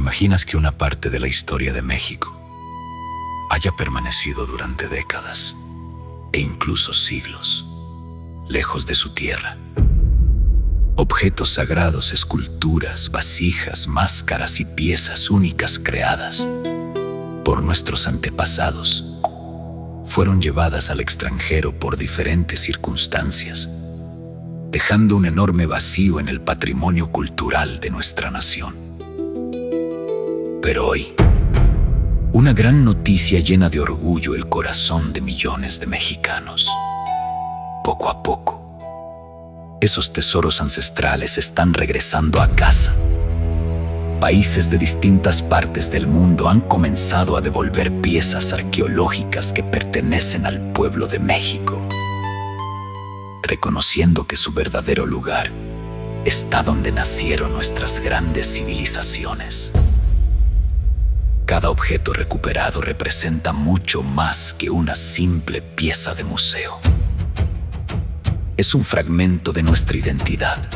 imaginas que una parte de la historia de México haya permanecido durante décadas e incluso siglos lejos de su tierra? Objetos sagrados, esculturas, vasijas, máscaras y piezas únicas creadas por nuestros antepasados fueron llevadas al extranjero por diferentes circunstancias, dejando un enorme vacío en el patrimonio cultural de nuestra nación. Pero hoy, una gran noticia llena de orgullo el corazón de millones de mexicanos. Poco a poco, esos tesoros ancestrales están regresando a casa. Países de distintas partes del mundo han comenzado a devolver piezas arqueológicas que pertenecen al pueblo de México, reconociendo que su verdadero lugar está donde nacieron nuestras grandes civilizaciones. Cada objeto recuperado representa mucho más que una simple pieza de museo. Es un fragmento de nuestra identidad,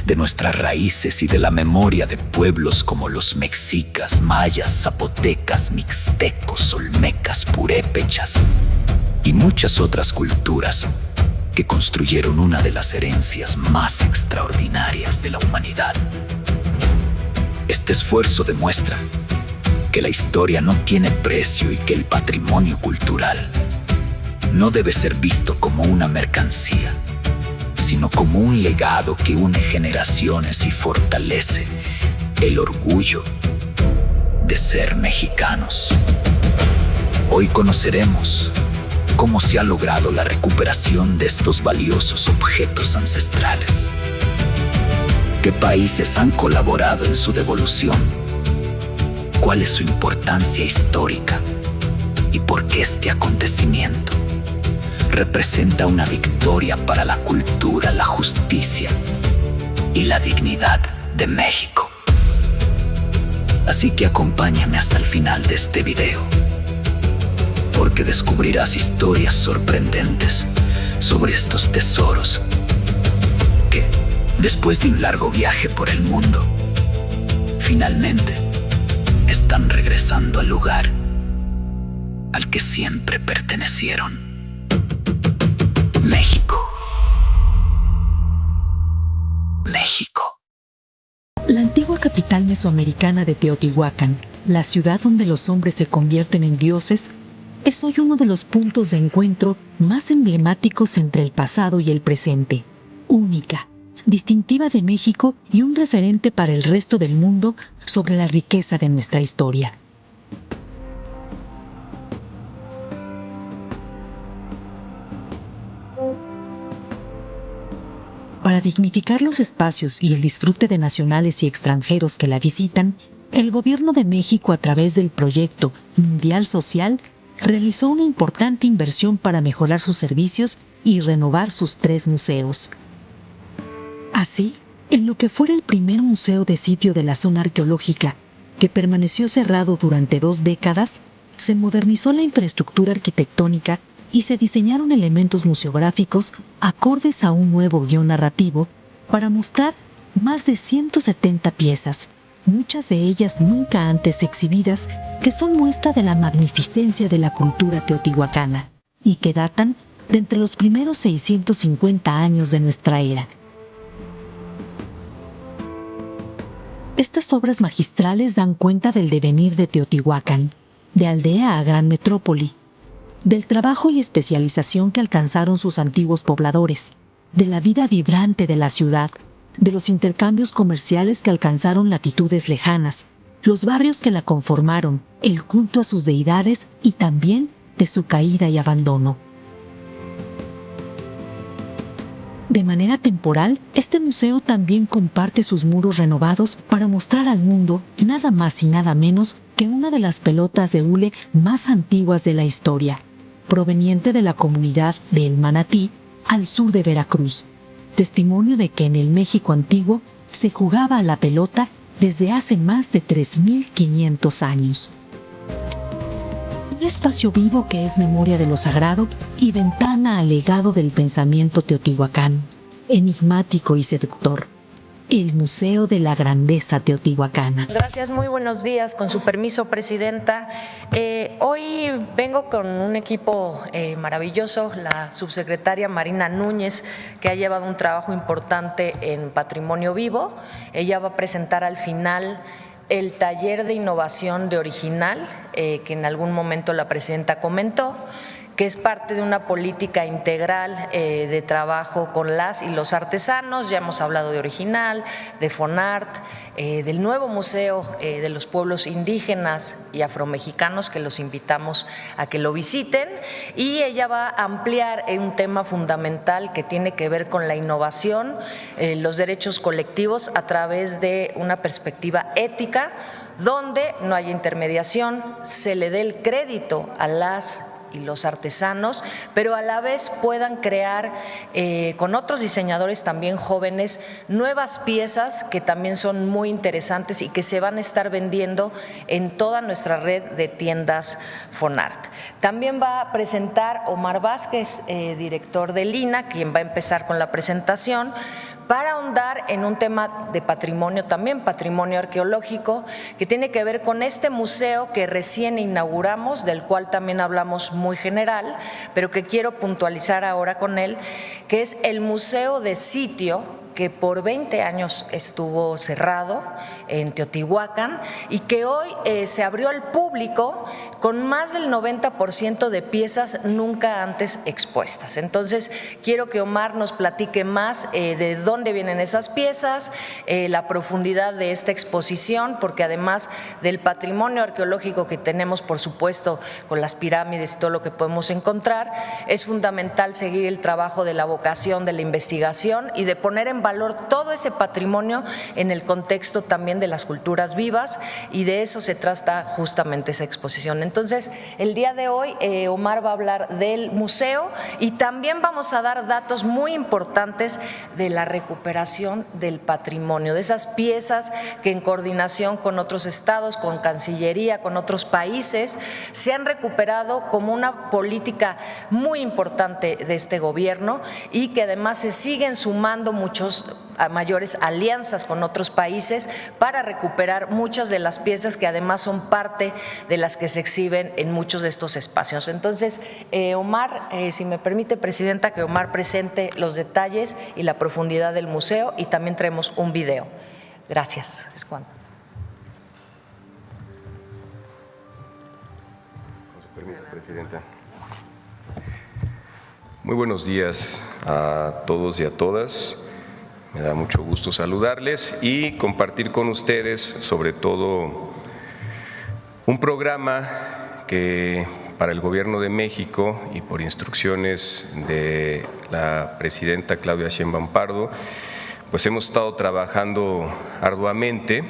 de nuestras raíces y de la memoria de pueblos como los mexicas, mayas, zapotecas, mixtecos, olmecas, purépechas y muchas otras culturas que construyeron una de las herencias más extraordinarias de la humanidad. Este esfuerzo demuestra que la historia no tiene precio y que el patrimonio cultural no debe ser visto como una mercancía, sino como un legado que une generaciones y fortalece el orgullo de ser mexicanos. Hoy conoceremos cómo se ha logrado la recuperación de estos valiosos objetos ancestrales. ¿Qué países han colaborado en su devolución? ¿Cuál es su importancia histórica? ¿Y por qué este acontecimiento representa una victoria para la cultura, la justicia y la dignidad de México? Así que acompáñame hasta el final de este video, porque descubrirás historias sorprendentes sobre estos tesoros que, después de un largo viaje por el mundo, finalmente están regresando al lugar al que siempre pertenecieron: México. México. La antigua capital mesoamericana de Teotihuacán, la ciudad donde los hombres se convierten en dioses, es hoy uno de los puntos de encuentro más emblemáticos entre el pasado y el presente. Única, distintiva de México y un referente para el resto del mundo sobre la riqueza de nuestra historia. Para dignificar los espacios y el disfrute de nacionales y extranjeros que la visitan, el Gobierno de México, a través del proyecto Mundial Social, realizó una importante inversión para mejorar sus servicios y renovar sus 3 museos. Así, en lo que fuera el primer museo de sitio de la zona arqueológica, que permaneció cerrado durante 2 décadas, se modernizó la infraestructura arquitectónica y se diseñaron elementos museográficos acordes a un nuevo guión narrativo para mostrar más de 170 piezas, muchas de ellas nunca antes exhibidas, que son muestra de la magnificencia de la cultura teotihuacana y que datan de entre los primeros 650 años de nuestra era. Estas obras magistrales dan cuenta del devenir de Teotihuacán, de aldea a gran metrópoli, del trabajo y especialización que alcanzaron sus antiguos pobladores, de la vida vibrante de la ciudad, de los intercambios comerciales que alcanzaron latitudes lejanas, los barrios que la conformaron, el culto a sus deidades y también de su caída y abandono. De manera temporal, este museo también comparte sus muros renovados para mostrar al mundo nada más y nada menos que una de las pelotas de hule más antiguas de la historia, proveniente de la comunidad de El Manatí, al sur de Veracruz, testimonio de que en el México antiguo se jugaba a la pelota desde hace más de 3.500 años. Un espacio vivo que es memoria de lo sagrado y ventana al legado del pensamiento teotihuacano, enigmático y seductor. el Museo de la Grandeza Teotihuacana. Gracias, muy buenos días. Con su permiso, Presidenta. Hoy vengo con un equipo maravilloso, la subsecretaria Marina Núñez, que ha llevado un trabajo importante en Patrimonio Vivo. Ella va a presentar al final el taller de innovación de Original, que en algún momento la Presidenta comentó, que es parte de una política integral de trabajo con las y los artesanos. Ya hemos hablado de Original, de Fonart, del nuevo Museo de los Pueblos Indígenas y Afromexicanos, que los invitamos a que lo visiten, y ella va a ampliar un tema fundamental que tiene que ver con la innovación, los derechos colectivos a través de una perspectiva ética, donde no haya intermediación, se le dé el crédito a las y los artesanos, pero a la vez puedan crear con otros diseñadores también jóvenes nuevas piezas que también son muy interesantes y que se van a estar vendiendo en toda nuestra red de tiendas Fonart. También va a presentar Omar Vázquez, director de Lina, quien va a empezar con la presentación, para ahondar en un tema de patrimonio también, patrimonio arqueológico, que tiene que ver con este museo que recién inauguramos, del cual también hablamos muy general, pero que quiero puntualizar ahora con él, que es el Museo de Sitio, que por 20 años estuvo cerrado en Teotihuacán y que hoy se abrió al público con más del 90% de piezas nunca antes expuestas. Entonces, quiero que Omar nos platique más de dónde vienen esas piezas, la profundidad de esta exposición, porque además del patrimonio arqueológico que tenemos, por supuesto, con las pirámides y todo lo que podemos encontrar, es fundamental seguir el trabajo de la vocación, de la investigación y de poner en valor todo ese patrimonio en el contexto también de las culturas vivas, y de eso se trata justamente esa exposición. Entonces, el día de hoy Omar va a hablar del museo y también vamos a dar datos muy importantes de la recuperación del patrimonio, de esas piezas que en coordinación con otros estados, con Cancillería, con otros países, se han recuperado como una política muy importante de este gobierno, y que además se siguen sumando mayores alianzas con otros países para recuperar muchas de las piezas que además son parte de las que se exhiben en muchos de estos espacios. Entonces, Omar, si me permite, Presidenta, que Omar presente los detalles y la profundidad del museo, y también traemos un video. Gracias. Es cuanto. Con su permiso, Presidenta. Muy buenos días a todos y a todas. Me da mucho gusto saludarles y compartir con ustedes, sobre todo, un programa que para el Gobierno de México y por instrucciones de la Presidenta Claudia Sheinbaum Pardo, pues hemos estado trabajando arduamente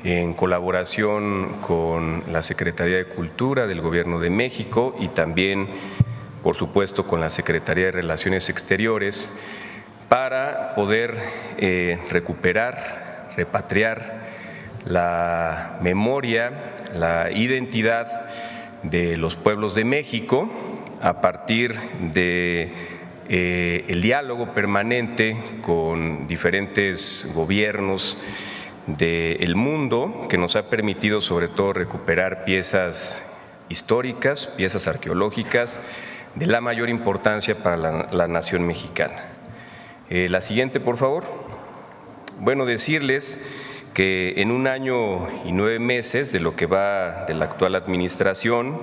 en colaboración con la Secretaría de Cultura del Gobierno de México y también, por supuesto, con la Secretaría de Relaciones Exteriores, para poder recuperar, repatriar la memoria, la identidad de los pueblos de México a partir de el diálogo permanente con diferentes gobiernos del mundo, que nos ha permitido sobre todo recuperar piezas históricas, piezas arqueológicas de la mayor importancia para la nación mexicana. La siguiente, por favor. Bueno, decirles que en 1 año y 9 meses de lo que va de la actual administración,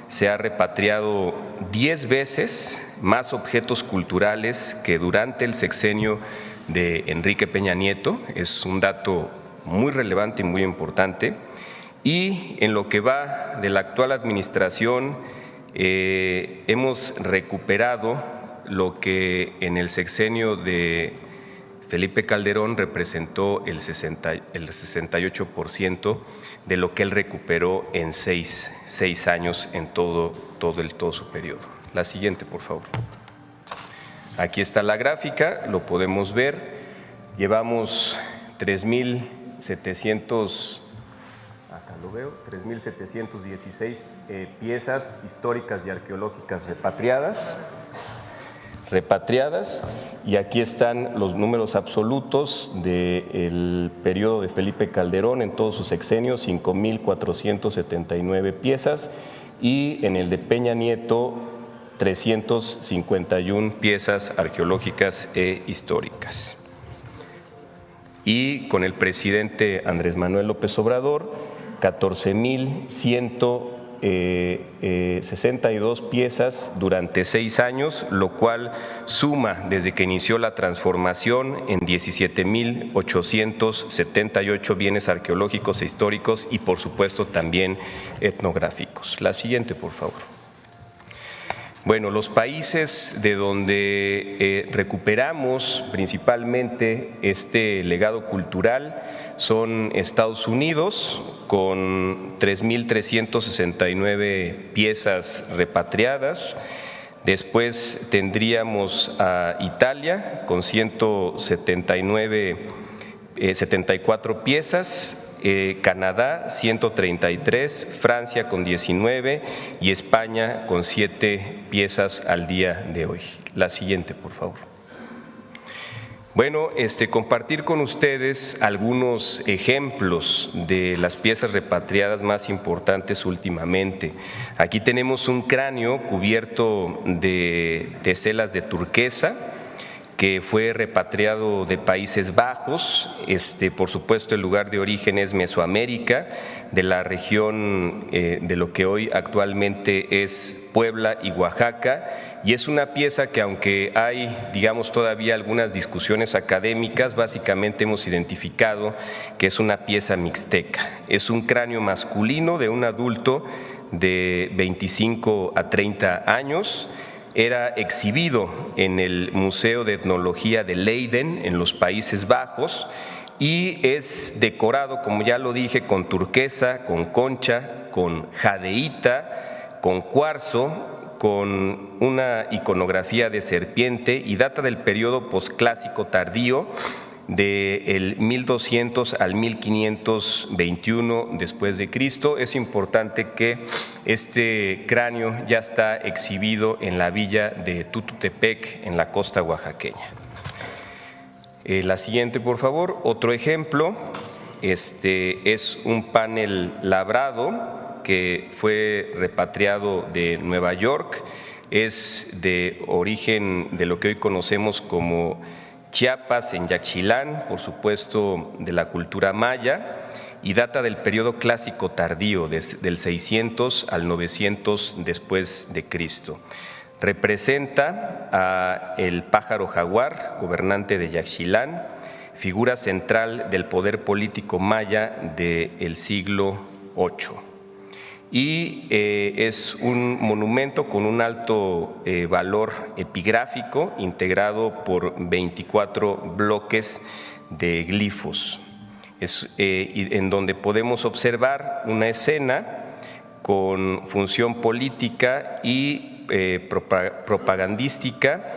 se ha repatriado 10 veces más objetos culturales que durante el sexenio de Enrique Peña Nieto. Es un dato muy relevante y muy importante. Y en lo que va de la actual administración, hemos recuperado lo que en el sexenio de Felipe Calderón representó el 68% de lo que él recuperó en seis años en todo su periodo. La siguiente, por favor. Aquí está la gráfica, lo podemos ver. Llevamos 3.716 piezas históricas y arqueológicas repatriadas. repatriadas, y aquí están los números absolutos del periodo de Felipe Calderón en todos sus sexenios, 5,479 piezas, y en el de Peña Nieto, 351 piezas arqueológicas e históricas. Y con el presidente Andrés Manuel López Obrador, 14,162 piezas durante 6 años, lo cual suma desde que inició la transformación en 17,878 bienes arqueológicos e históricos y por supuesto también etnográficos. La siguiente, por favor. Bueno, los países de donde recuperamos principalmente este legado cultural son Estados Unidos, con 3,369 piezas repatriadas. Después tendríamos a Italia con 74 piezas, Canadá 133, Francia con 19 y España con 7 piezas al día de hoy. La siguiente, por favor. Bueno, compartir con ustedes algunos ejemplos de las piezas repatriadas más importantes últimamente. Aquí tenemos un cráneo cubierto de teselas de turquesa, que fue repatriado de Países Bajos. Por supuesto, el lugar de origen es Mesoamérica, de la región de lo que hoy actualmente es Puebla y Oaxaca, y es una pieza que, aunque hay, digamos, todavía algunas discusiones académicas, básicamente hemos identificado que es una pieza mixteca. Es un cráneo masculino de un adulto de 25 a 30 años, era exhibido en el Museo de Etnología de Leiden, en los Países Bajos, y es decorado, como ya lo dije, con turquesa, con concha, con jadeíta, con cuarzo, con una iconografía de serpiente, y data del periodo posclásico tardío, del 1200 al 1521 después de Cristo. Es importante que este cráneo ya está exhibido en la villa de Tututepec, en la costa oaxaqueña. La siguiente, por favor. Otro ejemplo, es un panel labrado que fue repatriado de Nueva York. Es de origen de lo que hoy conocemos como Chiapas, en Yaxchilán, por supuesto de la cultura maya, y data del periodo clásico tardío, del 600 al 900 después de Cristo. Representa a el pájaro jaguar, gobernante de Yaxchilán, figura central del poder político maya del siglo VIII. Y es un monumento con un alto valor epigráfico, integrado por 24 bloques de glifos, en donde podemos observar una escena con función política y propagandística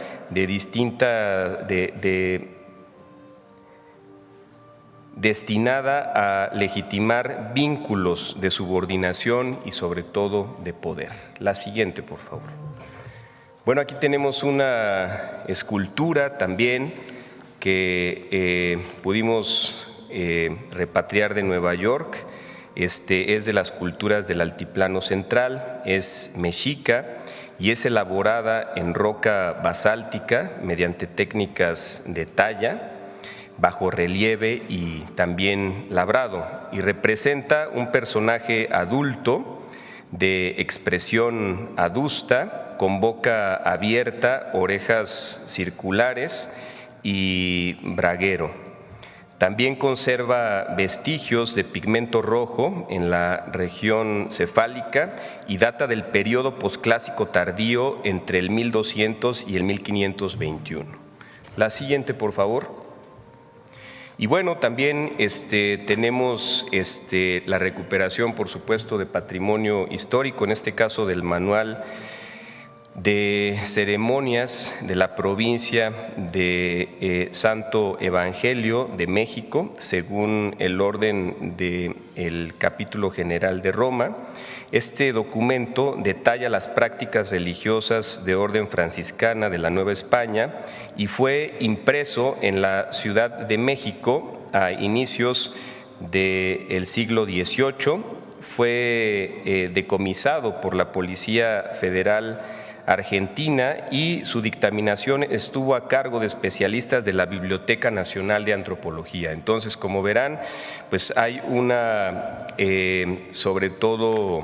destinada a legitimar vínculos de subordinación y sobre todo de poder. La siguiente, por favor. Bueno, aquí tenemos una escultura también que pudimos repatriar de Nueva York. Es de las culturas del Altiplano Central, es mexica y es elaborada en roca basáltica mediante técnicas de talla, bajo relieve y también labrado, y representa un personaje adulto de expresión adusta, con boca abierta, orejas circulares y braguero. También conserva vestigios de pigmento rojo en la región cefálica y data del periodo posclásico tardío entre el 1200 y el 1521. La siguiente, por favor. Y bueno, también tenemos la recuperación, por supuesto, de patrimonio histórico, en este caso del manual de ceremonias de la provincia de Santo Evangelio de México, según el orden del Capítulo General de Roma. Este documento detalla las prácticas religiosas de orden franciscana de la Nueva España y fue impreso en la Ciudad de México a inicios del siglo XVIII. Fue decomisado por la Policía Federal Argentina y su dictaminación estuvo a cargo de especialistas de la Biblioteca Nacional de Antropología. Entonces, como verán, pues hay una, sobre todo,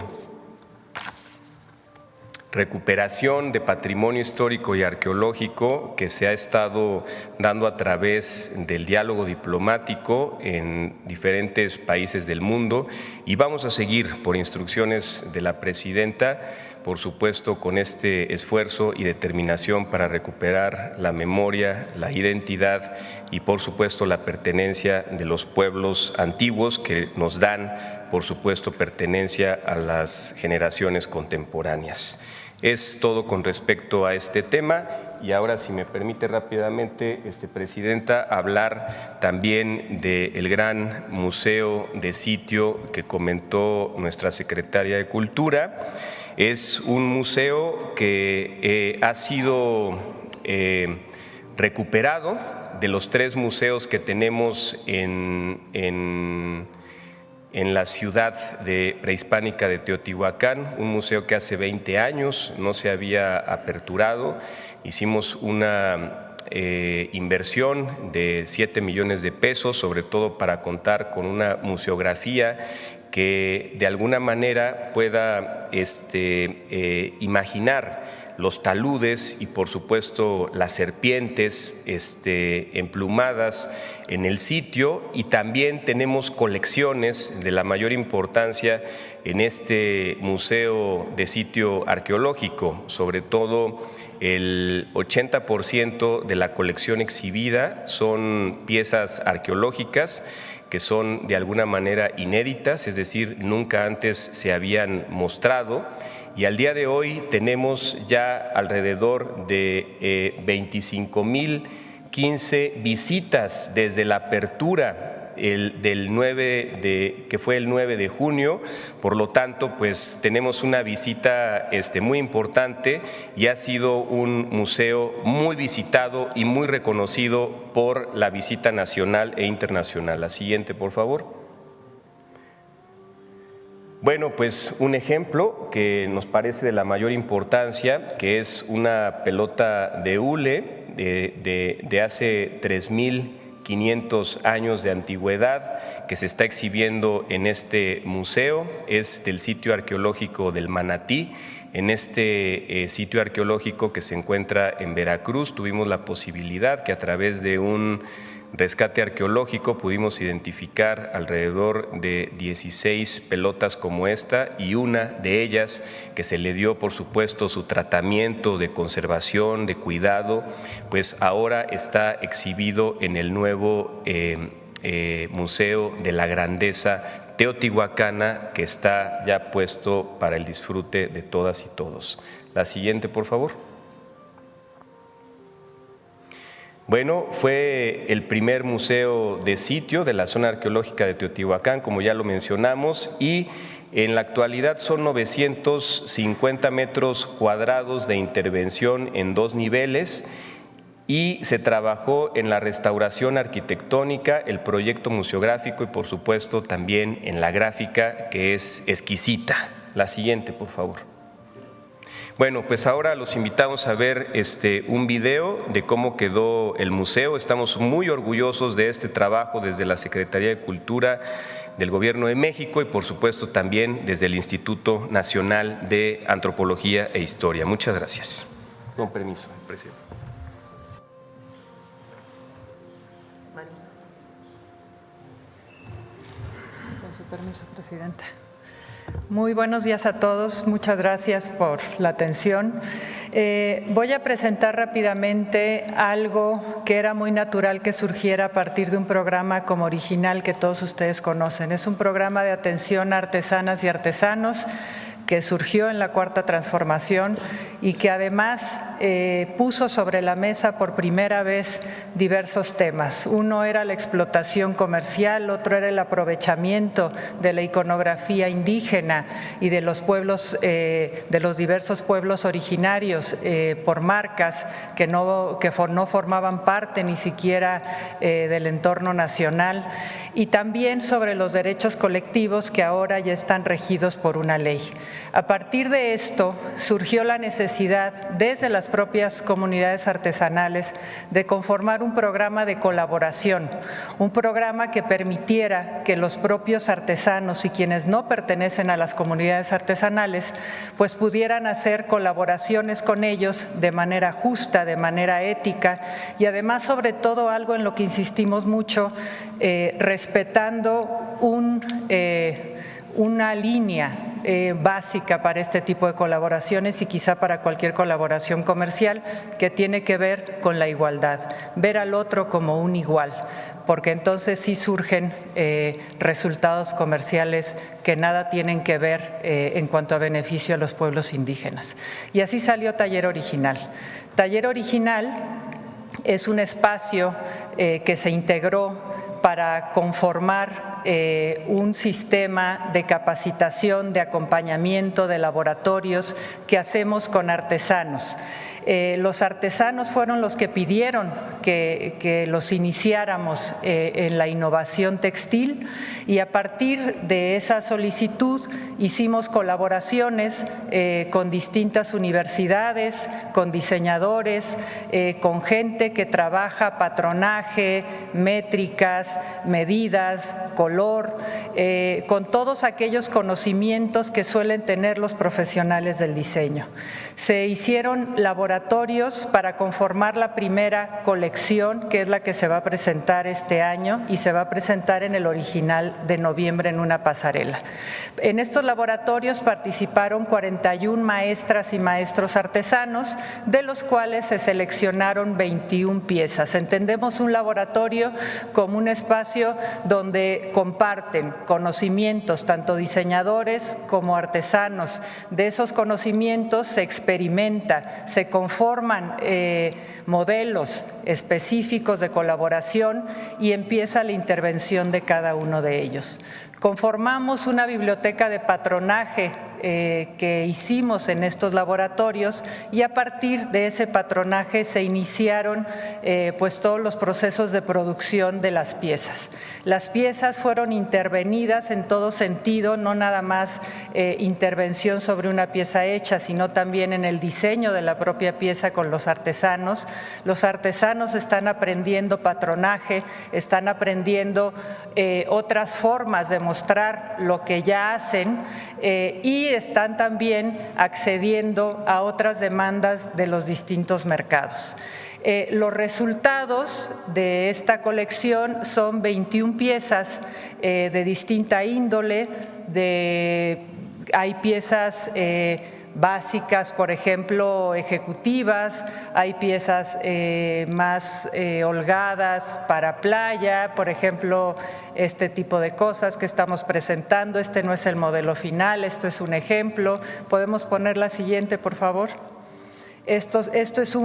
recuperación de patrimonio histórico y arqueológico que se ha estado dando a través del diálogo diplomático en diferentes países del mundo, y vamos a seguir, por instrucciones de la presidenta, por supuesto, con este esfuerzo y determinación para recuperar la memoria, la identidad y, por supuesto, la pertenencia de los pueblos antiguos que nos dan, por supuesto, pertenencia a las generaciones contemporáneas. Es todo con respecto a este tema, y ahora, si me permite rápidamente, Presidenta, hablar también del gran museo de sitio que comentó nuestra secretaria de Cultura. Es un museo que ha sido recuperado de los 3 museos que tenemos en la ciudad prehispánica de Teotihuacán, un museo que hace 20 años no se había aperturado. Hicimos una inversión de 7 millones de pesos, sobre todo para contar con una museografía que de alguna manera pueda imaginar los taludes y, por supuesto, las serpientes emplumadas en el sitio, y también tenemos colecciones de la mayor importancia en este museo de sitio arqueológico. Sobre todo, el 80% de la colección exhibida son piezas arqueológicas que son de alguna manera inéditas, es decir, nunca antes se habían mostrado. Y al día de hoy tenemos ya alrededor de 25,015 visitas desde la apertura que fue el 9 de junio. Por lo tanto, pues tenemos una visita muy importante, y ha sido un museo muy visitado y muy reconocido por la visita nacional e internacional. La siguiente, por favor. Bueno, pues un ejemplo que nos parece de la mayor importancia, que es una pelota de hule de hace 3,500 años de antigüedad, que se está exhibiendo en este museo. Es del sitio arqueológico del Manatí. En este sitio arqueológico, que se encuentra en Veracruz, tuvimos la posibilidad que, a través de un rescate arqueológico, pudimos identificar alrededor de 16 pelotas como esta, y una de ellas, que se le dio, por supuesto, su tratamiento de conservación, de cuidado, pues ahora está exhibido en el nuevo Museo de la Grandeza Teotihuacana, que está ya puesto para el disfrute de todas y todos. La siguiente, por favor. Bueno, fue el primer museo de sitio de la zona arqueológica de Teotihuacán, como ya lo mencionamos, y en la actualidad son 950 metros cuadrados de intervención en 2 niveles, y se trabajó en la restauración arquitectónica, el proyecto museográfico y, por supuesto, también en la gráfica, que es exquisita. La siguiente, por favor. Bueno, pues ahora los invitamos a ver un video de cómo quedó el museo. Estamos muy orgullosos de este trabajo desde la Secretaría de Cultura del Gobierno de México, y, por supuesto, también desde el Instituto Nacional de Antropología e Historia. Muchas gracias. Con permiso, presidente. Con su permiso, presidenta. Muy buenos días a todos, muchas gracias por la atención. Voy a presentar rápidamente algo que era muy natural que surgiera a partir de un programa como Original, que todos ustedes conocen. Es un programa de atención a artesanas y artesanos que surgió en la Cuarta Transformación y que además puso sobre la mesa por primera vez diversos temas. Uno era la explotación comercial, otro era el aprovechamiento de la iconografía indígena y de los pueblos, de los diversos pueblos originarios por marcas que no formaban parte ni siquiera del entorno nacional, y también sobre los derechos colectivos que ahora ya están regidos por una ley. A partir de esto surgió la necesidad desde las propias comunidades artesanales de conformar un programa de colaboración, un programa que permitiera que los propios artesanos y quienes no pertenecen a las comunidades artesanales pues pudieran hacer colaboraciones con ellos de manera justa, de manera ética y además sobre todo algo en lo que insistimos mucho, respetando una línea básica para este tipo de colaboraciones y quizá para cualquier colaboración comercial, que tiene que ver con la igualdad, ver al otro como un igual, porque entonces sí surgen resultados comerciales que nada tienen que ver en cuanto a beneficio a los pueblos indígenas. Y así salió Taller Original. Taller Original es un espacio que se integró para conformar un sistema de capacitación, de acompañamiento, de laboratorios que hacemos con artesanos. Los artesanos fueron los que pidieron que los iniciáramos en la innovación textil y a partir de esa solicitud hicimos colaboraciones con distintas universidades, con diseñadores, con gente que trabaja patronaje, métricas, medidas, color, con todos aquellos conocimientos que suelen tener los profesionales del diseño. Se hicieron laboratorios para conformar la primera colección, que es la que se va a presentar este año y se va a presentar en el Original de noviembre en una pasarela. En estos laboratorios participaron 41 maestras y maestros artesanos, de los cuales se seleccionaron 21 piezas. Entendemos un laboratorio como un espacio donde comparten conocimientos, tanto diseñadores como artesanos. De esos conocimientos se experimenta, se conforman modelos específicos de colaboración y empieza la intervención de cada uno de ellos. Conformamos una biblioteca de patronaje que hicimos en estos laboratorios y a partir de ese patronaje se iniciaron pues todos los procesos de producción de las piezas. Las piezas fueron intervenidas en todo sentido, no nada más intervención sobre una pieza hecha, sino también en el diseño de la propia pieza con los artesanos. Los artesanos están aprendiendo patronaje, están aprendiendo otras formas de mostrar lo que ya hacen y están también accediendo a otras demandas de los distintos mercados. Los resultados de esta colección son 21 piezas de distinta índole, hay piezas básicas, por ejemplo, ejecutivas, hay piezas más holgadas para playa, por ejemplo, este tipo de cosas que estamos presentando. Este no es el modelo final, esto es un ejemplo. ¿Podemos poner la siguiente, por favor?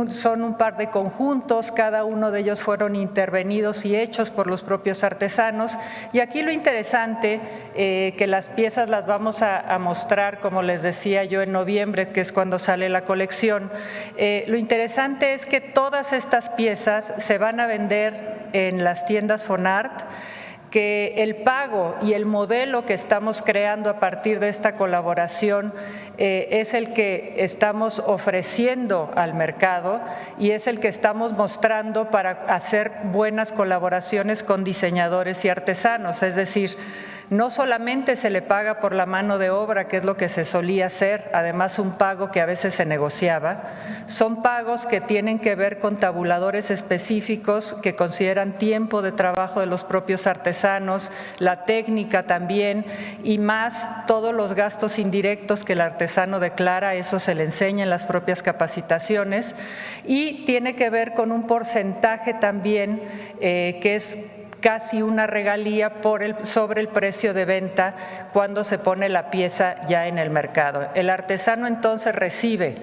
Son un par de conjuntos, cada uno de ellos fueron intervenidos y hechos por los propios artesanos. Y aquí lo interesante, que las piezas las vamos a mostrar, como les decía yo, en noviembre, que es cuando sale la colección. Lo interesante es que todas estas piezas se van a vender en las tiendas Fonart, que el pago y el modelo que estamos creando a partir de esta colaboración es el que estamos ofreciendo al mercado y es el que estamos mostrando para hacer buenas colaboraciones con diseñadores y artesanos, es decir, no solamente se le paga por la mano de obra, que es lo que se solía hacer, además un pago que a veces se negociaba, son pagos que tienen que ver con tabuladores específicos que consideran tiempo de trabajo de los propios artesanos, la técnica también y más todos los gastos indirectos que el artesano declara, eso se le enseña en las propias capacitaciones y tiene que ver con un porcentaje también que es casi una regalía sobre el precio de venta cuando se pone la pieza ya en el mercado. El artesano entonces recibe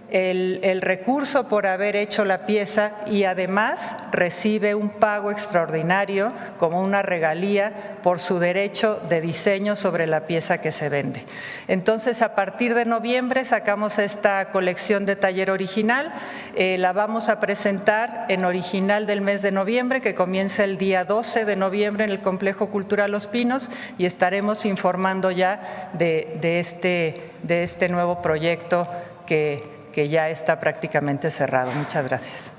el recurso por haber hecho la pieza y además recibe un pago extraordinario como una regalía por su derecho de diseño sobre la pieza que se vende. Entonces, a partir de noviembre sacamos esta colección de taller original, la vamos a presentar en original del mes de noviembre, que comienza el día 12 de noviembre en el Complejo Cultural Los Pinos, y estaremos informando ya de este nuevo proyecto que ya está prácticamente cerrado. Muchas gracias.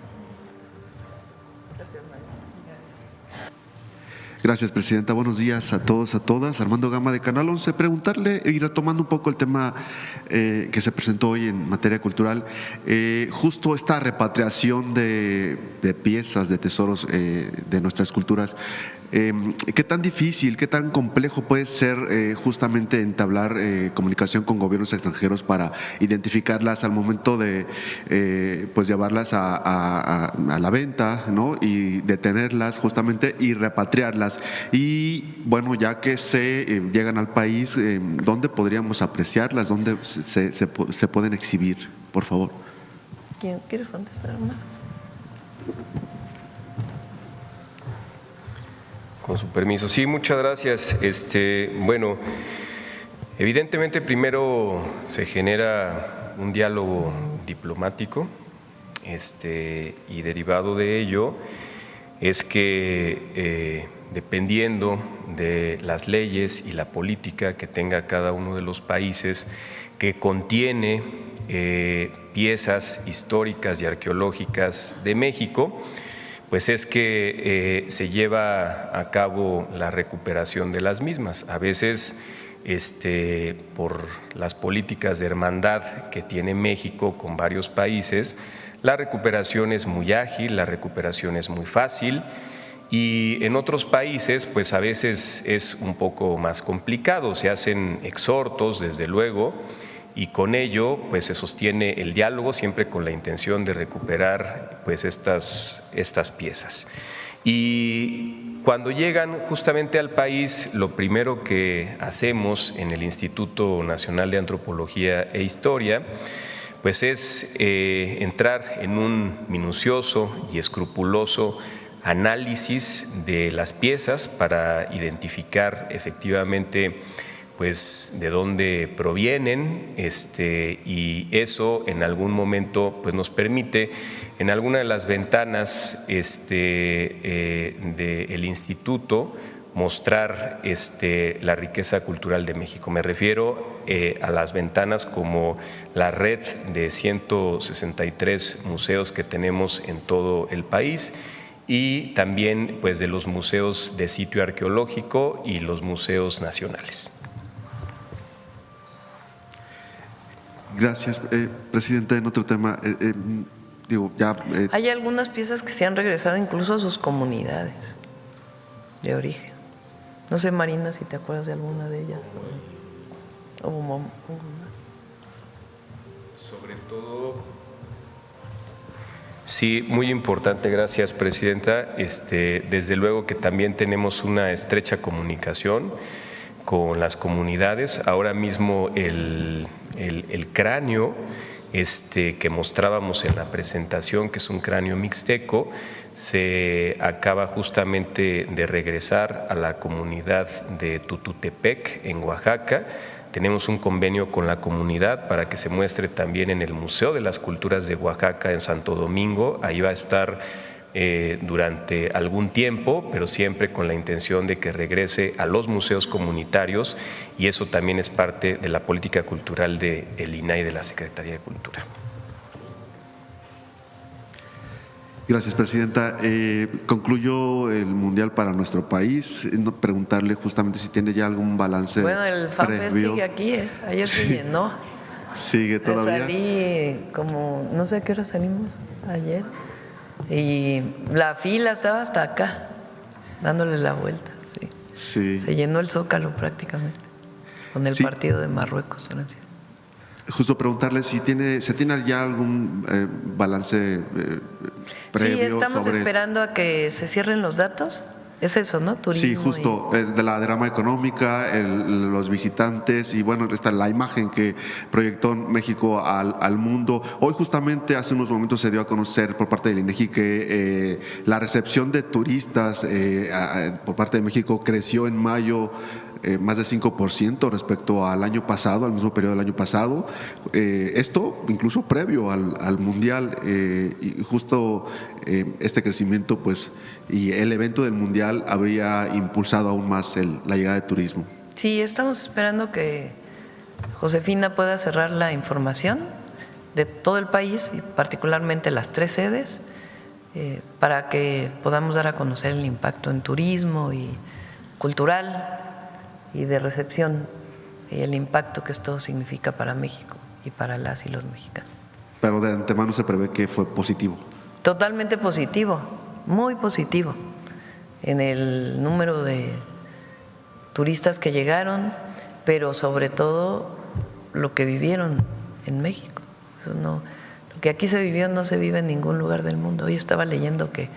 Gracias, Presidenta. Buenos días a todos, a todas. Armando Gama, de Canal 11. Preguntarle, y retomando un poco el tema que se presentó hoy en materia cultural, justo esta repatriación de piezas, de tesoros de nuestras culturas, ¿qué tan difícil, qué tan complejo puede ser justamente entablar comunicación con gobiernos extranjeros para identificarlas al momento de pues llevarlas a la venta, ¿no? Y detenerlas justamente y repatriarlas? Y bueno, ya que se llegan al país, ¿dónde podríamos apreciarlas? ¿Dónde se pueden exhibir? Por favor. ¿Quieres contestar, Omar? Con su permiso. Sí, muchas gracias. Bueno, evidentemente primero se genera un diálogo diplomático y derivado de ello es que dependiendo de las leyes y la política que tenga cada uno de los países que contiene piezas históricas y arqueológicas de México, pues es que se lleva a cabo la recuperación de las mismas. A veces, por las políticas de hermandad que tiene México con varios países, la recuperación es muy ágil, la recuperación es muy fácil, y en otros países, pues a veces es un poco más complicado. Se hacen exhortos, desde luego, y con ello pues se sostiene el diálogo, siempre con la intención de recuperar pues estas piezas. Y cuando llegan justamente al país, lo primero que hacemos en el Instituto Nacional de Antropología e Historia pues es entrar en un minucioso y escrupuloso análisis de las piezas para identificar efectivamente pues de dónde provienen, y eso en algún momento pues nos permite en alguna de las ventanas del instituto mostrar la riqueza cultural de México. Me refiero a las ventanas como la red de 163 museos que tenemos en todo el país, y también pues de los museos de sitio arqueológico y los museos nacionales. Gracias, Presidenta. En otro tema, hay algunas piezas que se han regresado incluso a sus comunidades de origen. No sé, Marina, si te acuerdas de alguna de ellas. Sobre todo, sí, muy importante, gracias, Presidenta. Desde luego que también tenemos una estrecha comunicación con las comunidades. Ahora mismo el cráneo que mostrábamos en la presentación, que es un cráneo mixteco, se acaba justamente de regresar a la comunidad de Tututepec, en Oaxaca. Tenemos un convenio con la comunidad para que se muestre también en el Museo de las Culturas de Oaxaca en Santo Domingo. Ahí va a estar durante algún tiempo, pero siempre con la intención de que regrese a los museos comunitarios, y eso también es parte de la política cultural del INAH y de la Secretaría de Cultura. Gracias, Presidenta. Concluyó el Mundial para nuestro país. Preguntarle justamente si tiene ya algún balance. Bueno, el FanFest sigue aquí, ayer se llenó. ¿Sigue todavía? Salí como, no sé a qué hora salimos ayer, y la fila estaba hasta acá, dándole la vuelta. Sí. Se llenó el Zócalo prácticamente, con el partido de Marruecos, Francia. Justo preguntarle si se tiene ya algún balance previo. Sí, estamos esperando a que se cierren los datos Es eso, ¿no? Turismo. Sí, justo, de la derrama económica, los visitantes y bueno, está la imagen que proyectó México al mundo. Hoy justamente hace unos momentos se dio a conocer por parte del INEGI que la recepción de turistas por parte de México creció en mayo más de 5% respecto al año pasado, al mismo periodo del año pasado. Esto incluso previo al Mundial, y justo este crecimiento pues y el evento del Mundial habría impulsado aún más la llegada de turismo. Sí, estamos esperando que Josefina pueda cerrar la información de todo el país y particularmente las 3 sedes para que podamos dar a conocer el impacto en turismo y cultural y de recepción y el impacto que esto significa para México y para las y los mexicanos. Pero de antemano se prevé que fue positivo. Totalmente positivo, muy positivo en el número de turistas que llegaron, pero sobre todo lo que vivieron en México. Eso no, lo que aquí se vivió no se vive en ningún lugar del mundo. Hoy estaba leyendo que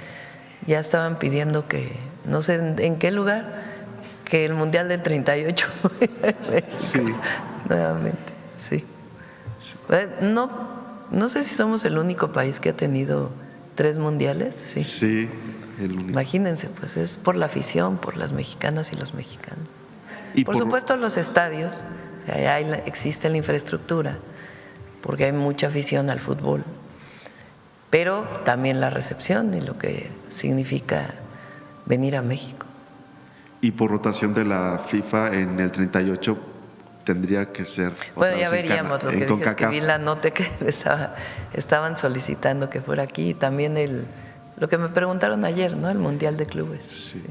ya estaban pidiendo que, no sé en qué lugar, que el Mundial del 38 sí. Nuevamente, sí. No sé si somos el único país que ha tenido 3 mundiales. Sí, sí, el único. Imagínense, pues es por la afición, por las mexicanas y los mexicanos. Y por supuesto los estadios, o sea, existe la infraestructura, porque hay mucha afición al fútbol, pero también la recepción y lo que significa venir a México. Y por rotación de la FIFA en el 38 tendría que ser… Bueno, ya veríamos, lo que dije es que vi la nota que estaban solicitando que fuera aquí y también lo que me preguntaron ayer, ¿no? El Mundial de Clubes. Sí.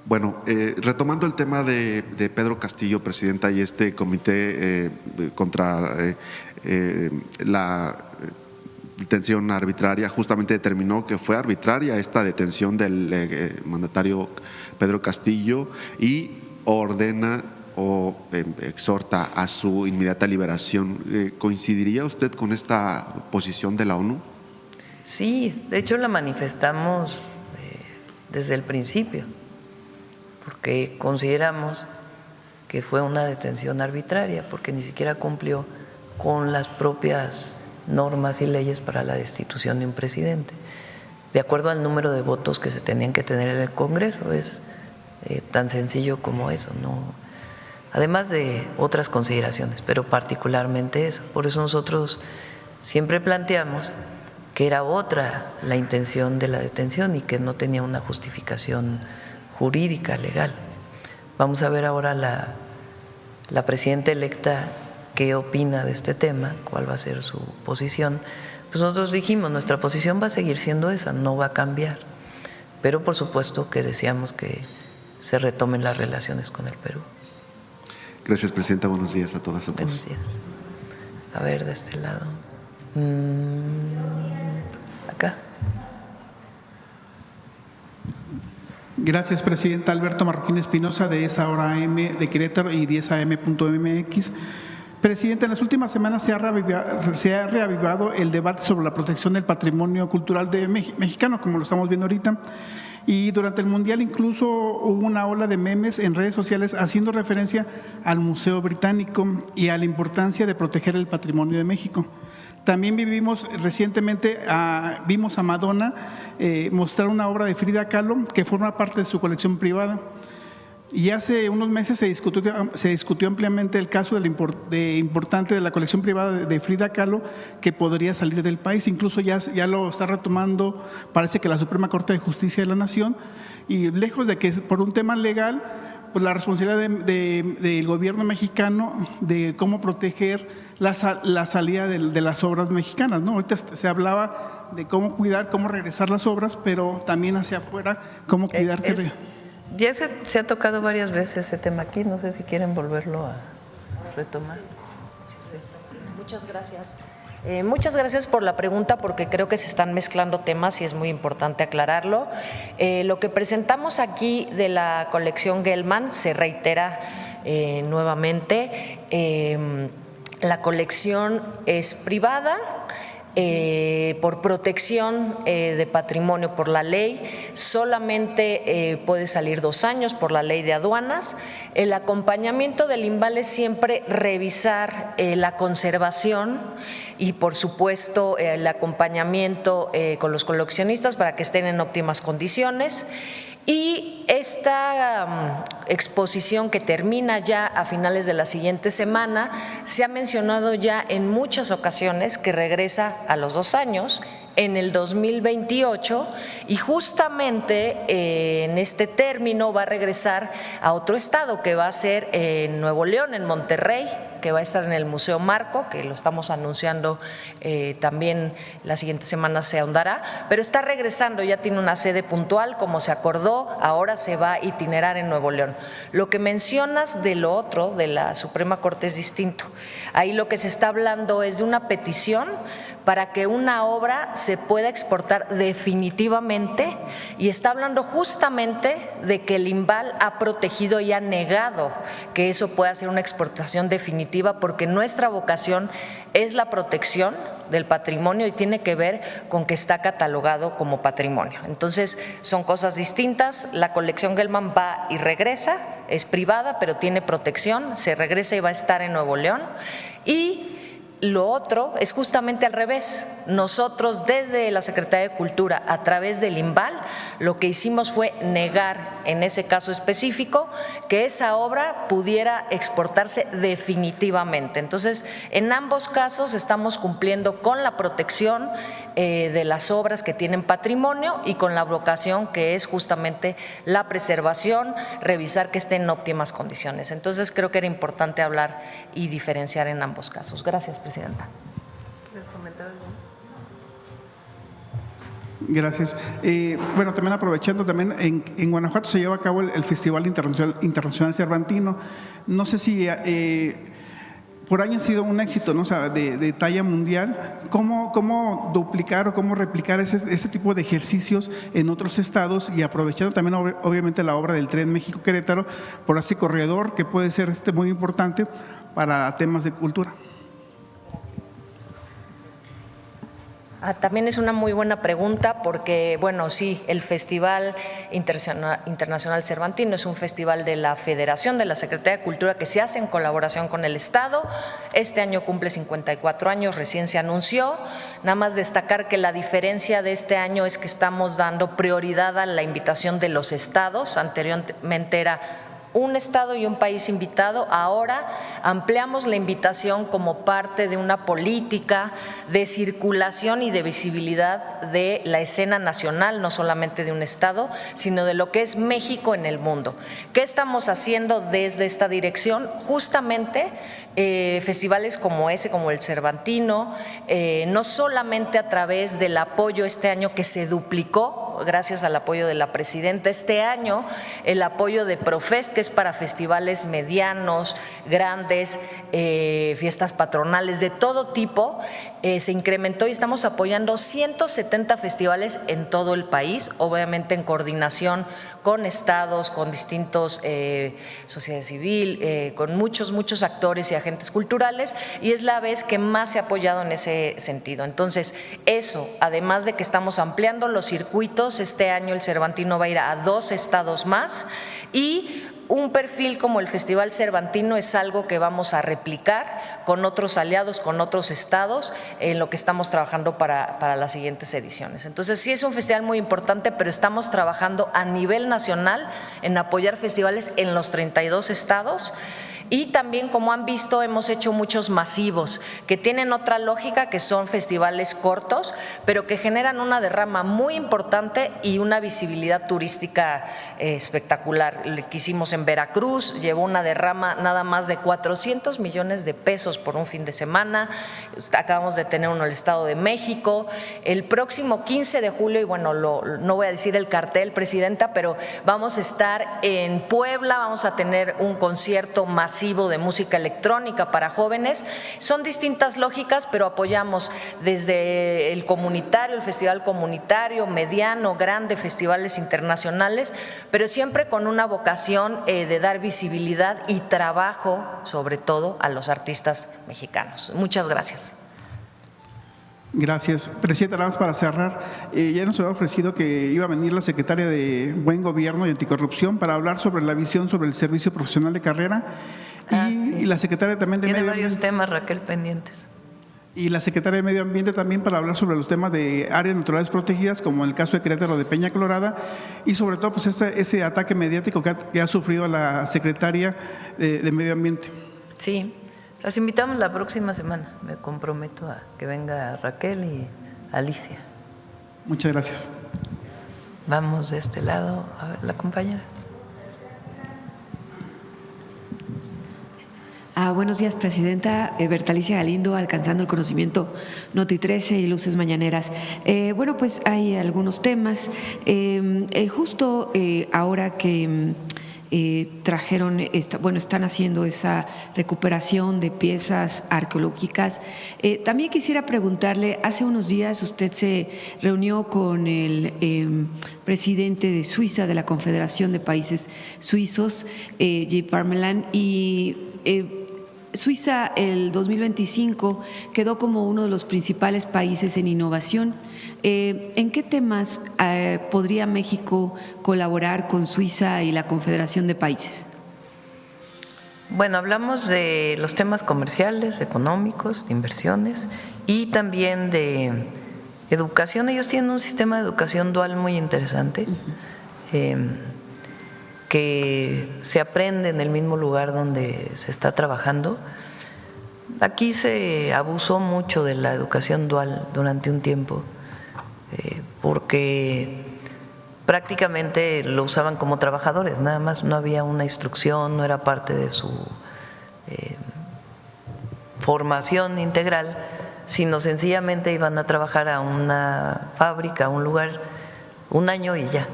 Bueno, retomando el tema de Pedro Castillo, presidenta, y este comité contra la detención arbitraria, justamente determinó que fue arbitraria esta detención del mandatario Pedro Castillo y ordena o exhorta a su inmediata liberación. ¿Coincidiría usted con esta posición de la ONU? Sí, de hecho la manifestamos desde el principio, porque consideramos que fue una detención arbitraria, porque ni siquiera cumplió con las propias normas y leyes para la destitución de un presidente, de acuerdo al número de votos que se tenían que tener en el Congreso. Es tan sencillo como eso, ¿no? Además de otras consideraciones, pero particularmente eso. Por eso nosotros siempre planteamos que era otra la intención de la detención y que no tenía una justificación jurídica, legal. Vamos a ver ahora la presidenta electa qué opina de este tema, cuál va a ser su posición. Pues nosotros dijimos, nuestra posición va a seguir siendo esa, no va a cambiar, pero por supuesto que deseamos que se retomen las relaciones con el Perú. Gracias, presidenta. Buenos días a todas y a todos. Buenos días. A ver, de este lado. Acá. Gracias, presidenta. Alberto Marroquín Espinosa, de esa hora AM de Querétaro y 10am.mx. Presidenta, en las últimas semanas se ha reavivado el debate sobre la protección del patrimonio cultural mexicano, como lo estamos viendo ahorita. Y durante el Mundial incluso hubo una ola de memes en redes sociales haciendo referencia al Museo Británico y a la importancia de proteger el patrimonio de México. También recientemente vimos a Madonna mostrar una obra de Frida Kahlo que forma parte de su colección privada. Y hace unos meses se discutió ampliamente el caso importante de la colección privada de Frida Kahlo, que podría salir del país. Incluso ya lo está retomando, parece que la Suprema Corte de Justicia de la Nación, y lejos de que por un tema legal, pues la responsabilidad del gobierno mexicano de cómo proteger la salida de las obras mexicanas, ¿no? Ahorita se hablaba de cómo cuidar, cómo regresar las obras, pero también hacia afuera, cómo cuidar Ya se ha tocado varias veces ese tema aquí, no sé si quieren volverlo a retomar. Sí. Muchas gracias. Muchas gracias por la pregunta, porque creo que se están mezclando temas y es muy importante aclararlo. Lo que presentamos aquí de la colección Gelman se reitera nuevamente. La colección es privada por protección de patrimonio por la ley, solamente puede salir 2 años por la ley de aduanas. El acompañamiento del INVAL es siempre revisar la conservación y, por supuesto, el acompañamiento con los coleccionistas para que estén en óptimas condiciones. Y esta exposición, que termina ya a finales de la siguiente semana, se ha mencionado ya en muchas ocasiones que regresa a los 2 años, en el 2028, y justamente en este término va a regresar a otro estado, que va a ser en Nuevo León, en Monterrey, que va a estar en el Museo Marco, que lo estamos anunciando también la siguiente semana se ahondará, pero está regresando, ya tiene una sede puntual como se acordó, ahora se va a itinerar en Nuevo León. Lo que mencionas de lo otro, de la Suprema Corte, es distinto. Ahí lo que se está hablando es de una petición para que una obra se pueda exportar definitivamente, y está hablando justamente de que el INVAL ha protegido y ha negado que eso pueda ser una exportación definitiva, porque nuestra vocación es la protección del patrimonio y tiene que ver con que está catalogado como patrimonio. Entonces, son cosas distintas. La colección Gelman va y regresa, es privada, pero tiene protección, se regresa y va a estar en Nuevo León. Y lo otro es justamente al revés. Nosotros, desde la Secretaría de Cultura, a través del INVAL, lo que hicimos fue negar, en ese caso específico, que esa obra pudiera exportarse definitivamente. Entonces, en ambos casos estamos cumpliendo con la protección de las obras que tienen patrimonio y con la vocación, que es justamente la preservación, revisar que estén en óptimas condiciones. Entonces, creo que era importante hablar y diferenciar en ambos casos. Gracias, Presidenta. ¿Quieres comentar algo? Gracias. Bueno, también aprovechando, también en Guanajuato se lleva a cabo el Festival Internacional Cervantino. No sé si por año ha sido un éxito, ¿no? O sea, de talla mundial. ¿Cómo duplicar o cómo replicar ese tipo de ejercicios en otros estados, y aprovechando también obviamente la obra del Tren México-Querétaro por ese corredor que puede ser muy importante para temas de cultura? También es una muy buena pregunta, porque, bueno, sí, el Festival Internacional Cervantino es un festival de la Federación, de la Secretaría de Cultura, que se hace en colaboración con el Estado. Este año cumple 54 años, recién se anunció. Nada más destacar que la diferencia de este año es que estamos dando prioridad a la invitación de los estados. Anteriormente era un estado y un país invitado. Ahora ampliamos la invitación como parte de una política de circulación y de visibilidad de la escena nacional, no solamente de un estado, sino de lo que es México en el mundo. ¿Qué estamos haciendo desde esta dirección? Justamente festivales como ese, como el Cervantino, no solamente a través del apoyo este año que se duplicó gracias al apoyo de la presidenta. Este año el apoyo de Profest, que es para festivales medianos, grandes, fiestas patronales de todo tipo, se incrementó y estamos apoyando 170 festivales en todo el país, obviamente en coordinación con estados, con distintos sociedad civil, con muchos actores y agentes culturales, y es la vez que más se ha apoyado en ese sentido. Entonces, eso, además de que estamos ampliando los circuitos, este año el Cervantino va a ir a 2 estados más, y un perfil como el Festival Cervantino es algo que vamos a replicar con otros aliados, con otros estados, en lo que estamos trabajando para las siguientes ediciones. Entonces, sí es un festival muy importante, pero estamos trabajando a nivel nacional en apoyar festivales en los 32 estados. Y también, como han visto, hemos hecho muchos masivos que tienen otra lógica, que son festivales cortos, pero que generan una derrama muy importante y una visibilidad turística espectacular. El que hicimos en Veracruz llevó una derrama nada más de 400 millones de pesos por un fin de semana. Acabamos de tener uno en el Estado de México. El próximo 15 de julio, y bueno, no voy a decir el cartel, Presidenta, pero vamos a estar en Puebla, vamos a tener un concierto masivo de música electrónica para jóvenes. Son distintas lógicas, pero apoyamos desde el comunitario, el festival comunitario, mediano, grande, festivales internacionales, pero siempre con una vocación de dar visibilidad y trabajo, sobre todo, a los artistas mexicanos. Muchas gracias. Gracias. Presidenta, nada más para cerrar, ya nos había ofrecido que iba a venir la secretaria de Buen Gobierno y Anticorrupción para hablar sobre la visión sobre el servicio profesional de carrera y la secretaria también de Tiene Medio varios Ambiente. temas, Raquel, pendientes. Y la secretaria de Medio Ambiente también para hablar sobre los temas de áreas naturales protegidas, como el caso de Querétaro de Peña Colorada, y sobre todo pues ese ataque mediático que ha sufrido la secretaria de Medio Ambiente. Sí, las invitamos la próxima semana. Me comprometo a que venga Raquel y Alicia. Muchas gracias. Vamos de este lado, a ver, la compañera. Buenos días, Presidenta. Bertalicia Galindo, Alcanzando el Conocimiento, Noti 13 y Luces Mañaneras. Bueno, pues hay algunos temas. Justo ahora que están haciendo esa recuperación de piezas arqueológicas. También quisiera preguntarle, hace unos días usted se reunió con el presidente de Suiza, de la Confederación de Países Suizos, J. Parmelan, y Suiza el 2025 quedó como uno de los principales países en innovación. ¿En qué temas podría México colaborar con Suiza y la Confederación de Países? Bueno, hablamos de los temas comerciales, económicos, de inversiones y también de educación. Ellos tienen un sistema de educación dual muy interesante. Que se aprende en el mismo lugar donde se está trabajando. Aquí se abusó mucho de la educación dual durante un tiempo, porque prácticamente lo usaban como trabajadores, nada más, no había una instrucción, no era parte de su formación integral, sino sencillamente iban a trabajar a una fábrica, a un lugar, un año y ya.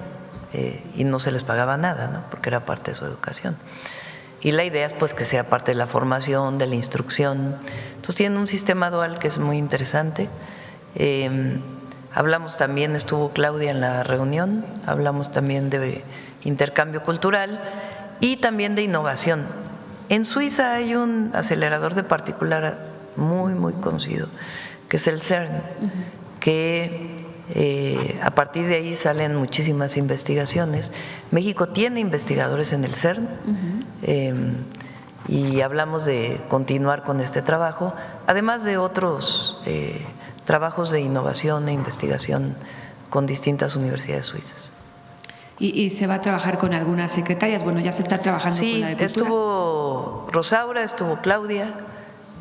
Y no se les pagaba nada, ¿no? Porque era parte de su educación. Y la idea es pues que sea parte de la formación, de la instrucción. Entonces tienen un sistema dual que es muy interesante. Hablamos también, estuvo Claudia en la reunión, hablamos también de intercambio cultural y también de innovación. En Suiza hay un acelerador de partículas muy, muy conocido, que es el CERN, que a partir de ahí salen muchísimas investigaciones. México tiene investigadores en el CERN y hablamos de continuar con este trabajo, además de otros trabajos de innovación e investigación con distintas universidades suizas. ¿Y se va a trabajar con algunas secretarias? Bueno, ya se está trabajando con la de Cultura. Estuvo Rosaura, estuvo Claudia,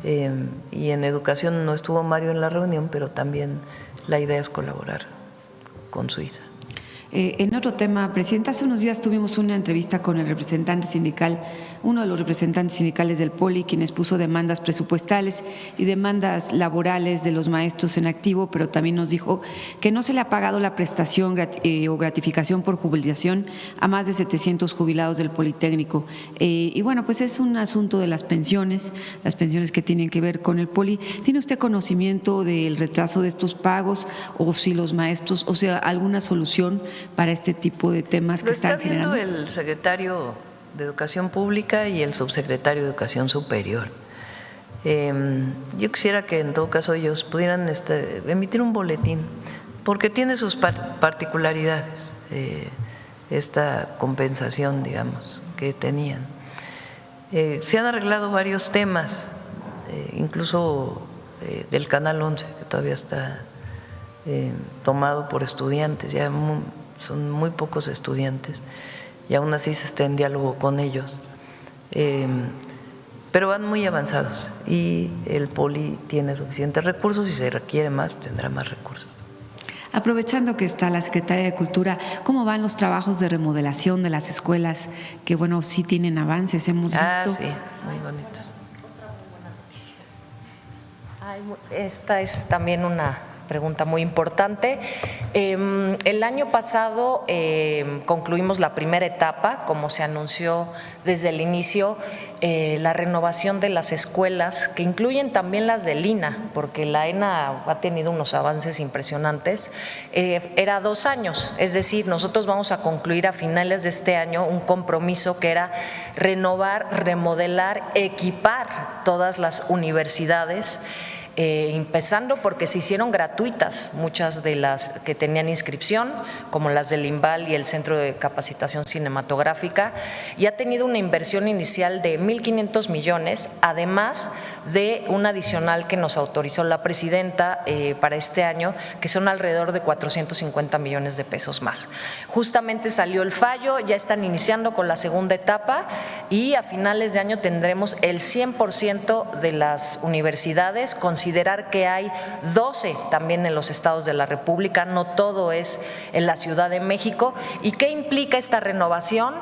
y en educación no estuvo Mario en la reunión, pero también la idea es colaborar con Suiza. En otro tema, Presidenta, hace unos días tuvimos una entrevista con el representante sindical, uno de los representantes sindicales del POLI, quien expuso demandas presupuestales y demandas laborales de los maestros en activo, pero también nos dijo que no se le ha pagado la prestación o gratificación por jubilación a más de 700 jubilados del Politécnico. Y bueno, pues es un asunto de las pensiones que tienen que ver con el POLI. ¿Tiene usted conocimiento del retraso de estos pagos o si los maestros, o sea, alguna solución para este tipo de temas que están generando? Lo está viendo el secretario de Educación Pública y el subsecretario de Educación Superior. Yo quisiera que en todo caso ellos pudieran emitir un boletín, porque tiene sus particularidades esta compensación, digamos, que tenían. Se han arreglado varios temas, incluso del Canal 11, que todavía está tomado por estudiantes, ya son muy pocos estudiantes y aún así se está en diálogo con ellos, pero van muy avanzados y el POLI tiene suficientes recursos y si se requiere más tendrá más recursos. Aprovechando que está la Secretaria de Cultura, ¿cómo van los trabajos de remodelación de las escuelas? Que bueno, sí tienen avances, hemos visto. Sí, muy bonitos. Esta es también una pregunta muy importante. El año pasado concluimos la primera etapa, como se anunció desde el inicio, la renovación de las escuelas, que incluyen también las del INA, porque la ENA ha tenido unos avances impresionantes. Era 2 años, es decir, nosotros vamos a concluir a finales de este año un compromiso que era renovar, remodelar, equipar todas las universidades. empezando porque se hicieron gratuitas muchas de las que tenían inscripción, como las del IMBAL y el Centro de Capacitación Cinematográfica, y ha tenido una inversión inicial de 1.500 millones, además de un adicional que nos autorizó la presidenta para este año, que son alrededor de 450 millones de pesos más. Justamente salió el fallo, ya están iniciando con la segunda etapa y a finales de año tendremos el 100% de las universidades. Considerar que hay 12 también en los estados de la República, no todo es en la Ciudad de México. ¿Y qué implica esta renovación?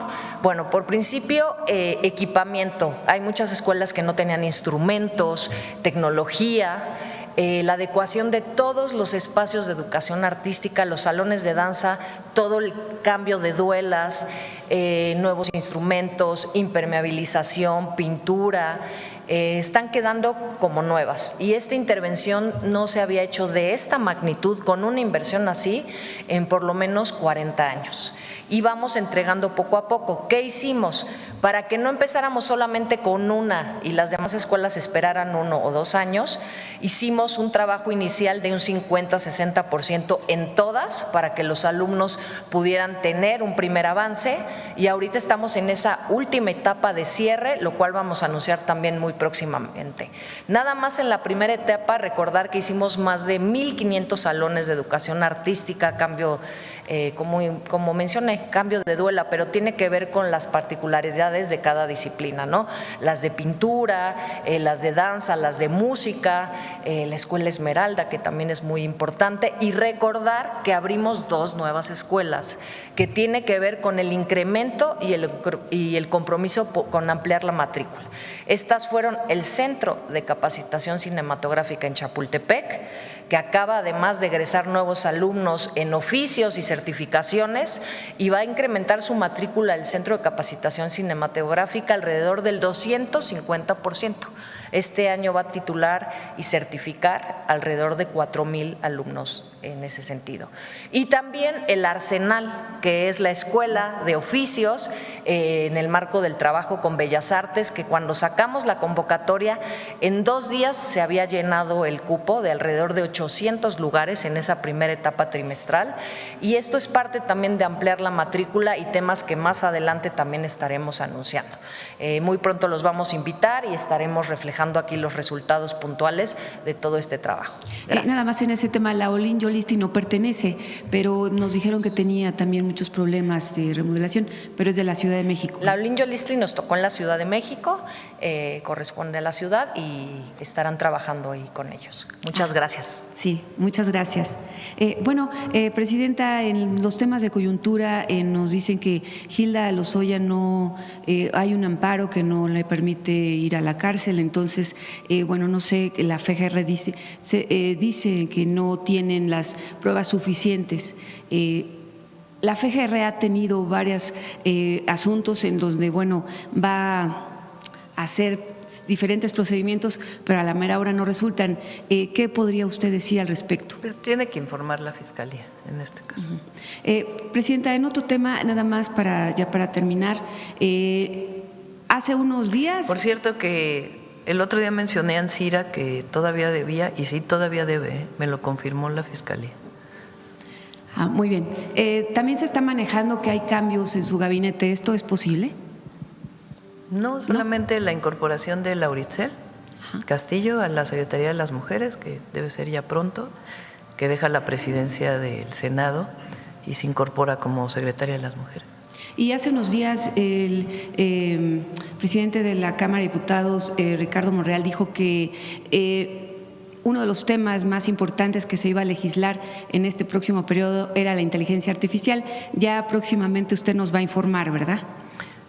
Bueno, por principio, equipamiento. Hay muchas escuelas que no tenían instrumentos, tecnología, la adecuación de todos los espacios de educación artística, los salones de danza, todo el cambio de duelas, nuevos instrumentos, impermeabilización, pintura, están quedando como nuevas. Y esta intervención no se había hecho de esta magnitud, con una inversión así, en por lo menos 40 años. Y vamos entregando poco a poco. ¿Qué hicimos? Para que no empezáramos solamente con una y las demás escuelas esperaran 1 o 2 años, hicimos un trabajo inicial de un 50-60% en todas para que los alumnos pudieran tener un primer avance, y ahorita estamos en esa última etapa de cierre, lo cual vamos a anunciar también muy próximamente. Nada más en la primera etapa, recordar que hicimos más de 1.500 salones de educación artística, cambio, como mencioné, cambio de duela, pero tiene que ver con las particularidades de cada disciplina, ¿no? Las de pintura, las de danza, las de música, la Escuela Esmeralda, que también es muy importante, y recordar que abrimos 2 nuevas escuelas, que tiene que ver con el incremento y el compromiso con ampliar la matrícula. Estas fueron el Centro de Capacitación Cinematográfica en Chapultepec, que acaba además de egresar nuevos alumnos en oficios y certificaciones, y va a incrementar su matrícula el Centro de Capacitación Cinematográfica alrededor del 250%. Este año va a titular y certificar alrededor de 4,000 alumnos en ese sentido. Y también el Arsenal, que es la escuela de oficios en el marco del trabajo con Bellas Artes, que cuando sacamos la convocatoria, en 2 días se había llenado el cupo de alrededor de 800 lugares en esa primera etapa trimestral, y esto es parte también de ampliar la matrícula y temas que más adelante también estaremos anunciando. Muy pronto los vamos a invitar y estaremos reflejando aquí los resultados puntuales de todo este trabajo. Nada más en ese tema, la Olin Yolisti no pertenece, pero nos dijeron que tenía también muchos problemas de remodelación, pero es de la Ciudad de México. La Olin Yolisti nos tocó en la Ciudad de México, corresponde a la ciudad, y estarán trabajando ahí con ellos. Muchas gracias. Sí, muchas gracias. Presidenta, en los temas de coyuntura nos dicen que Hilda Lozoya no hay un amparo que no le permite ir a la cárcel, entonces, no sé, la FGR dice que no tienen las pruebas suficientes. La FGR ha tenido varios asuntos en donde, va a hacer diferentes procedimientos, pero a la mera hora no resultan. ¿Qué podría usted decir al respecto? Pues tiene que informar la Fiscalía en este caso. Presidenta, en otro tema, nada más para terminar, hace unos días… Por cierto que el otro día mencioné a Ancira que todavía debía, y sí todavía debe, me lo confirmó la Fiscalía. Muy bien. También se está manejando que hay cambios en su gabinete. ¿Esto es posible? No, solamente la incorporación de Lauritzel Castillo a la Secretaría de las Mujeres, que debe ser ya pronto, que deja la presidencia del Senado y se incorpora como secretaria de las Mujeres. Y hace unos días el presidente de la Cámara de Diputados, Ricardo Monreal, dijo que uno de los temas más importantes que se iba a legislar en este próximo periodo era la inteligencia artificial. Ya próximamente usted nos va a informar, ¿verdad?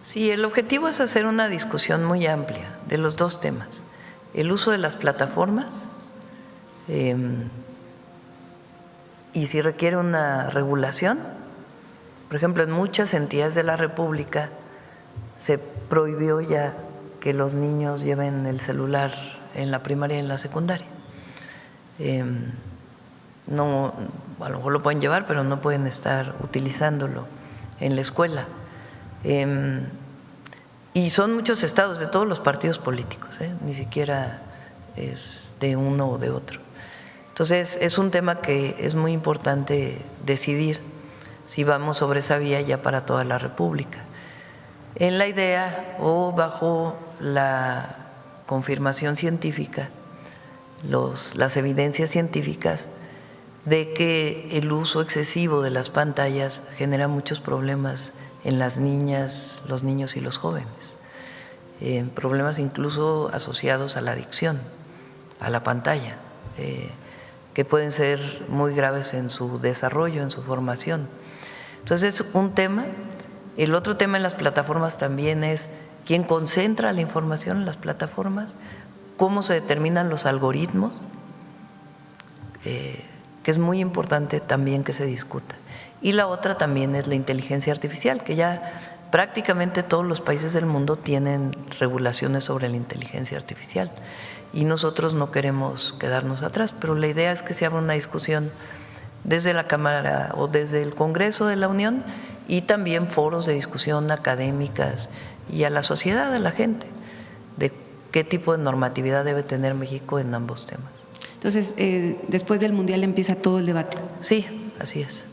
Sí, el objetivo es hacer una discusión muy amplia de los 2 temas. El uso de las plataformas y si requiere una regulación. Por ejemplo, en muchas entidades de la República se prohibió ya que los niños lleven el celular en la primaria y en la secundaria. No, a lo mejor lo pueden llevar, pero no pueden estar utilizándolo en la escuela. Y son muchos estados de todos los partidos políticos, ni siquiera es de uno o de otro. Entonces, es un tema que es muy importante decidir si vamos sobre esa vía ya para toda la República. En la idea o bajo la confirmación científica, las evidencias científicas de que el uso excesivo de las pantallas genera muchos problemas en las niñas, los niños y los jóvenes, problemas incluso asociados a la adicción, a la pantalla, que pueden ser muy graves en su desarrollo, en su formación. Entonces, es un tema. El otro tema en las plataformas también es quién concentra la información en las plataformas, cómo se determinan los algoritmos, que es muy importante también que se discuta. Y la otra también es la inteligencia artificial, que ya prácticamente todos los países del mundo tienen regulaciones sobre la inteligencia artificial y nosotros no queremos quedarnos atrás, pero la idea es que se abra una discusión desde la Cámara o desde el Congreso de la Unión y también foros de discusión académicas y a la sociedad, a la gente, de qué tipo de normatividad debe tener México en ambos temas. Entonces, después del Mundial empieza todo el debate. Sí, así es.